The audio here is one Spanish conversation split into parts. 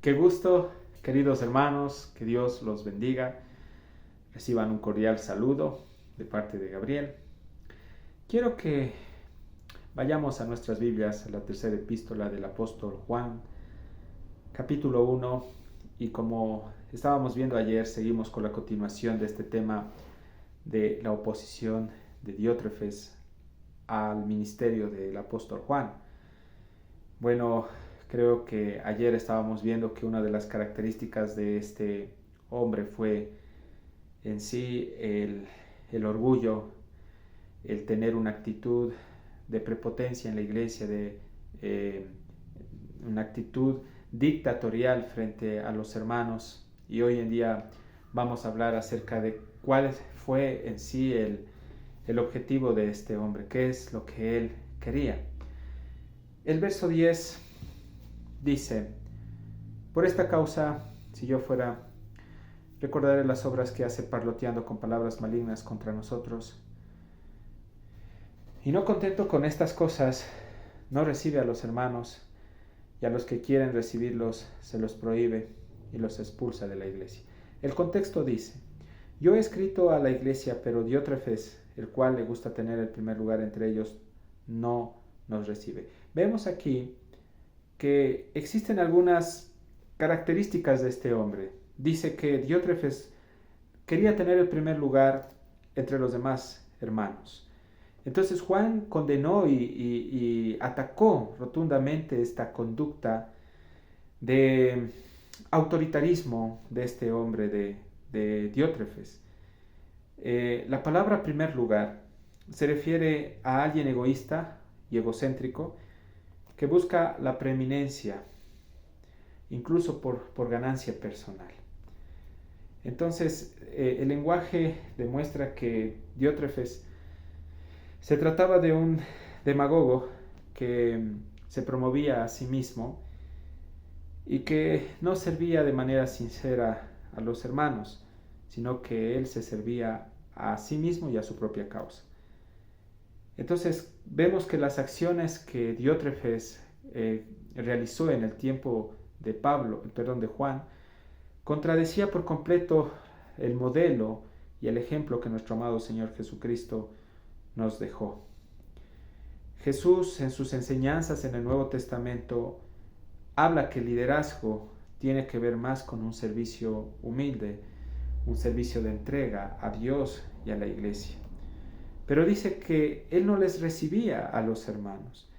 Qué gusto, queridos hermanos, que Dios los bendiga. Reciban un cordial saludo de parte de Gabriel. Quiero que vayamos a nuestras Biblias, a la tercera epístola del apóstol Juan, capítulo 1, y como estábamos viendo ayer, seguimos con la continuación de este tema de la oposición de Diótrefes al ministerio del apóstol Juan. Bueno, creo que ayer estábamos viendo que una de las características de este hombre fue en sí el orgullo, el tener una actitud de prepotencia en la iglesia, eh, una actitud dictatorial frente a los hermanos. Y hoy en día vamos a hablar acerca de cuál fue en sí el objetivo de este hombre, qué es lo que él quería. El verso 10 dice: por esta causa, si yo fuera, recordaré las obras que hace parloteando con palabras malignas contra nosotros. Y no contento con estas cosas, no recibe a los hermanos, y a los que quieren recibirlos se los prohíbe y los expulsa de la iglesia. El contexto dice: yo he escrito a la iglesia, pero Diótrefes, el cual le gusta tener el primer lugar entre ellos, no nos recibe. Vemos aquí que existen algunas características de este hombre. Dice que Diótrefes quería tener el primer lugar entre los demás hermanos. Entonces Juan condenó y atacó rotundamente esta conducta de autoritarismo de este hombre de Diótrefes. La palabra primer lugar se refiere a alguien egoísta y egocéntrico que busca la preeminencia, incluso por ganancia personal. Entonces, el lenguaje demuestra que Diótrefes se trataba de un demagogo que se promovía a sí mismo y que no servía de manera sincera a los hermanos, sino que él se servía a sí mismo y a su propia causa. Entonces vemos que las acciones que Diótrefes realizó en el tiempo de Juan, contradecía por completo el modelo y el ejemplo que nuestro amado Señor Jesucristo nos dejó. Jesús, en sus enseñanzas en el Nuevo Testamento, habla que el liderazgo tiene que ver más con un servicio humilde, un servicio de entrega a Dios y a la iglesia. Pero dice que él no les recibía a los hermanos.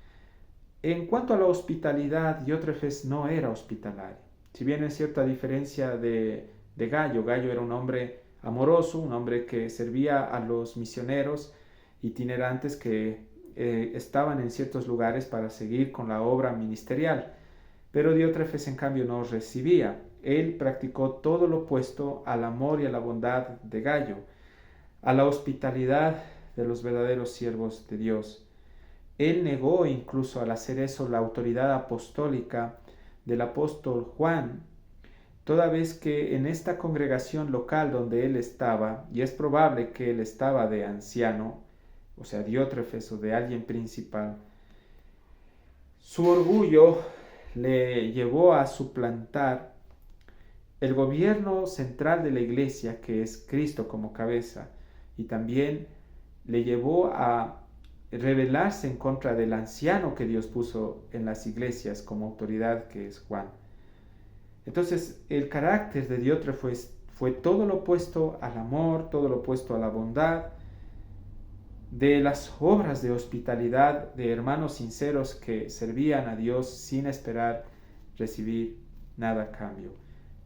En cuanto a la hospitalidad, Diótrefes no era hospitalario. Si bien es cierta diferencia de Gallo era un hombre amoroso, un hombre que servía a los misioneros itinerantes que estaban en ciertos lugares para seguir con la obra ministerial. Pero Diótrefes, en cambio, no recibía. Él practicó todo lo opuesto al amor y a la bondad de Gallo, a la hospitalidad de los verdaderos siervos de Dios. Él negó incluso al hacer eso la autoridad apostólica del apóstol Juan, toda vez que en esta congregación local donde él estaba, y es probable que él estaba de anciano, o sea, Diótrefes o de alguien principal, su orgullo le llevó a suplantar el gobierno central de la iglesia, que es Cristo como cabeza, y también le llevó a rebelarse en contra del anciano que Dios puso en las iglesias como autoridad, que es Juan. Entonces, el carácter de Diótrefes fue todo lo opuesto al amor, todo lo opuesto a la bondad, de las obras de hospitalidad de hermanos sinceros que servían a Dios sin esperar recibir nada a cambio.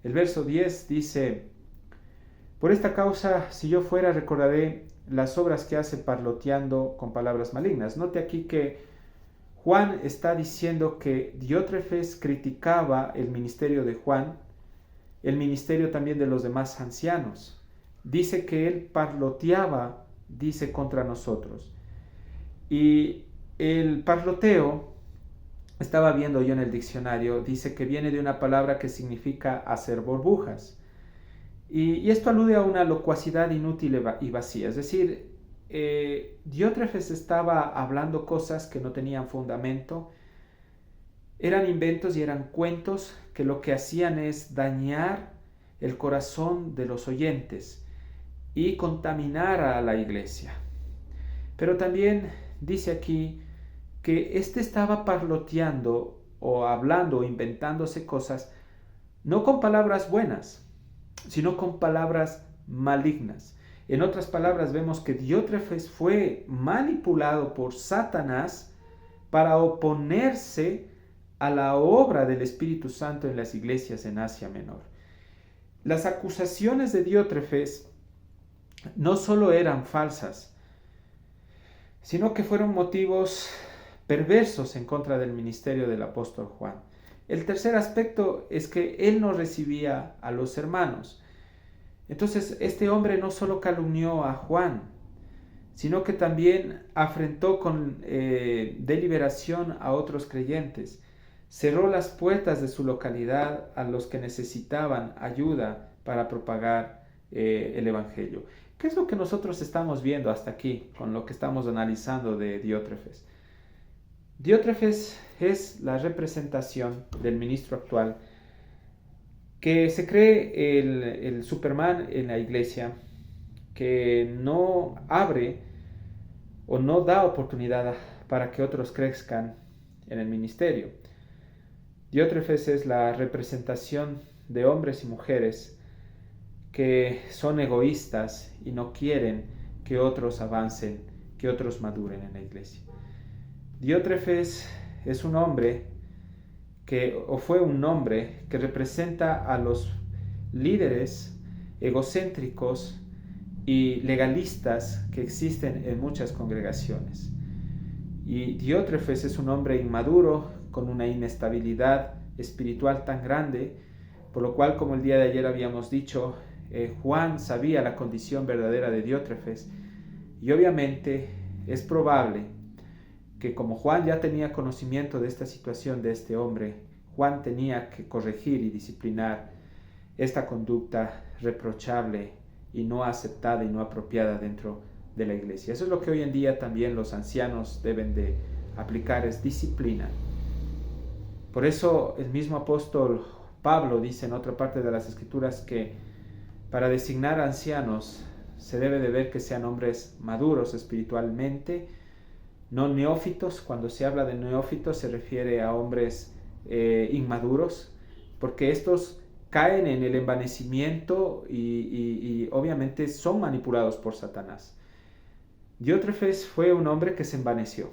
El verso 10 dice: por esta causa, si yo fuera, recordaré las obras que hace parloteando con palabras malignas. Note aquí que Juan está diciendo que Diótrefes criticaba el ministerio de Juan, el ministerio también de los demás ancianos. Dice que él parloteaba, dice, contra nosotros. Y el parloteo, estaba viendo yo en el diccionario, dice que viene de una palabra que significa hacer burbujas. Y esto alude a una locuacidad inútil y vacía. Es decir, Diótrefes estaba hablando cosas que no tenían fundamento, Eran inventos y eran cuentos que lo que hacían es dañar el corazón de los oyentes y contaminar a la iglesia. Pero también dice aquí que éste estaba parloteando o hablando o inventándose cosas no con palabras buenas, sino con palabras malignas. En otras palabras, vemos que Diótrefes fue manipulado por Satanás para oponerse a la obra del Espíritu Santo en las iglesias en Asia Menor. Las acusaciones de Diótrefes no solo eran falsas, sino que fueron motivos perversos en contra del ministerio del apóstol Juan. El tercer aspecto es que él no recibía a los hermanos. Entonces, este hombre no solo calumnió a Juan, sino que también afrentó con deliberación a otros creyentes. Cerró las puertas de su localidad a los que necesitaban ayuda para propagar el Evangelio. ¿Qué es lo que nosotros estamos viendo hasta aquí con lo que estamos analizando de Diótrefes? Diótrefes es la representación del ministro actual que se cree el Superman en la iglesia, que no abre o no da oportunidad para que otros crezcan en el ministerio. Diótrefes es la representación de hombres y mujeres que son egoístas y no quieren que otros avancen, que otros maduren en la iglesia. Diótrefes es un hombre fue un hombre que representa a los líderes egocéntricos y legalistas que existen en muchas congregaciones. Y Diótrefes es un hombre inmaduro, con una inestabilidad espiritual tan grande, por lo cual, como el día de ayer habíamos dicho, Juan sabía la condición verdadera de Diótrefes, y obviamente es probable que como Juan ya tenía conocimiento de esta situación de este hombre, Juan tenía que corregir y disciplinar esta conducta reprochable y no aceptada y no apropiada dentro de la iglesia. Eso es lo que hoy en día también los ancianos deben de aplicar, es disciplina. Por eso el mismo apóstol Pablo dice en otra parte de las Escrituras que para designar ancianos se debe de ver que sean hombres maduros espiritualmente, no neófitos. Cuando se habla de neófitos se refiere a hombres inmaduros, porque estos caen en el envanecimiento y obviamente son manipulados por Satanás. Diótrefes fue un hombre que se envaneció,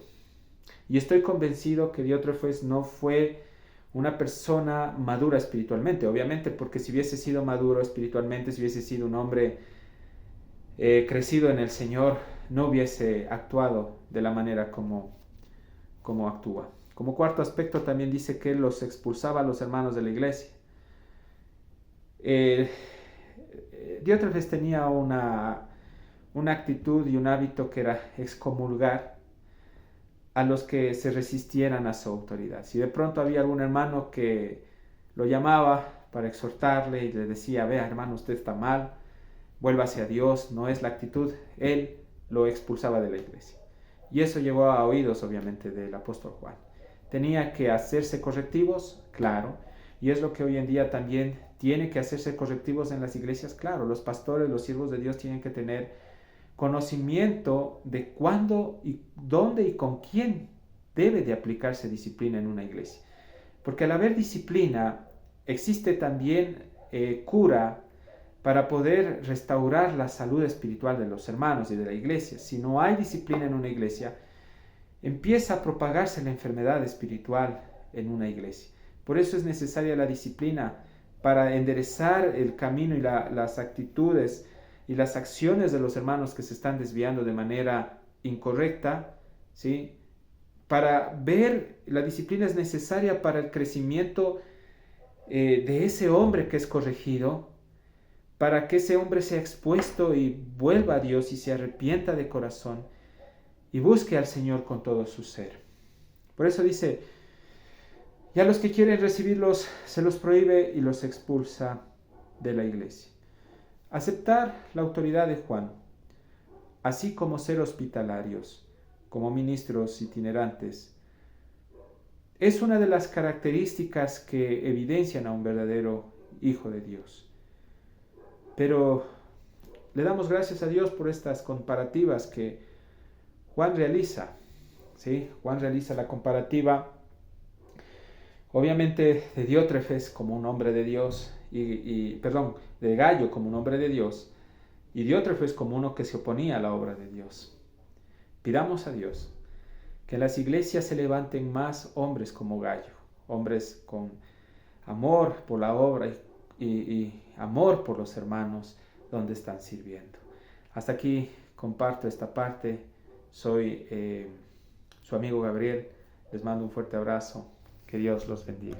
y estoy convencido que Diótrefes no fue una persona madura espiritualmente, obviamente, porque si hubiese sido maduro espiritualmente, si hubiese sido un hombre crecido en el Señor, no hubiese actuado de la manera como actúa. Como cuarto aspecto también dice que él los expulsaba a los hermanos de la iglesia. Diótrefes tenía una actitud y un hábito que era excomulgar a los que se resistieran a su autoridad. Si de pronto había algún hermano que lo llamaba para exhortarle y le decía: vea, hermano, usted está mal, vuélvase a Dios, no es la actitud, él lo expulsaba de la iglesia. Y eso llegó a oídos, obviamente, del apóstol Juan. Tenía que hacerse correctivos, claro, y es lo que hoy en día también tiene que hacerse correctivos en las iglesias, claro. Los pastores, los siervos de Dios tienen que tener conocimiento de cuándo y dónde y con quién debe de aplicarse disciplina en una iglesia. Porque al haber disciplina, existe también cura para poder restaurar la salud espiritual de los hermanos y de la iglesia. Si no hay disciplina en una iglesia, empieza a propagarse la enfermedad espiritual en una iglesia. Por eso es necesaria la disciplina para enderezar el camino y las actitudes y las acciones de los hermanos que se están desviando de manera incorrecta, ¿sí? Para ver, la disciplina es necesaria para el crecimiento de ese hombre que es corregido, para que ese hombre sea expuesto y vuelva a Dios y se arrepienta de corazón y busque al Señor con todo su ser. Por eso dice: y a los que quieren recibirlos se los prohíbe y los expulsa de la iglesia. Aceptar la autoridad de Juan, así como ser hospitalarios, como ministros itinerantes, es una de las características que evidencian a un verdadero hijo de Dios. Pero le damos gracias a Dios por estas comparativas que Juan realiza. ¿Sí? Juan realiza la comparativa, obviamente, de Diótrefes como un hombre de Dios, de Gallo como un hombre de Dios, y Diótrefes como uno que se oponía a la obra de Dios. Pidamos a Dios que en las iglesias se levanten más hombres como Gallo, hombres con amor por la obra y amor por los hermanos donde están sirviendo. Hasta aquí comparto esta parte. Soy su amigo Gabriel. Les mando un fuerte abrazo. Que Dios los bendiga.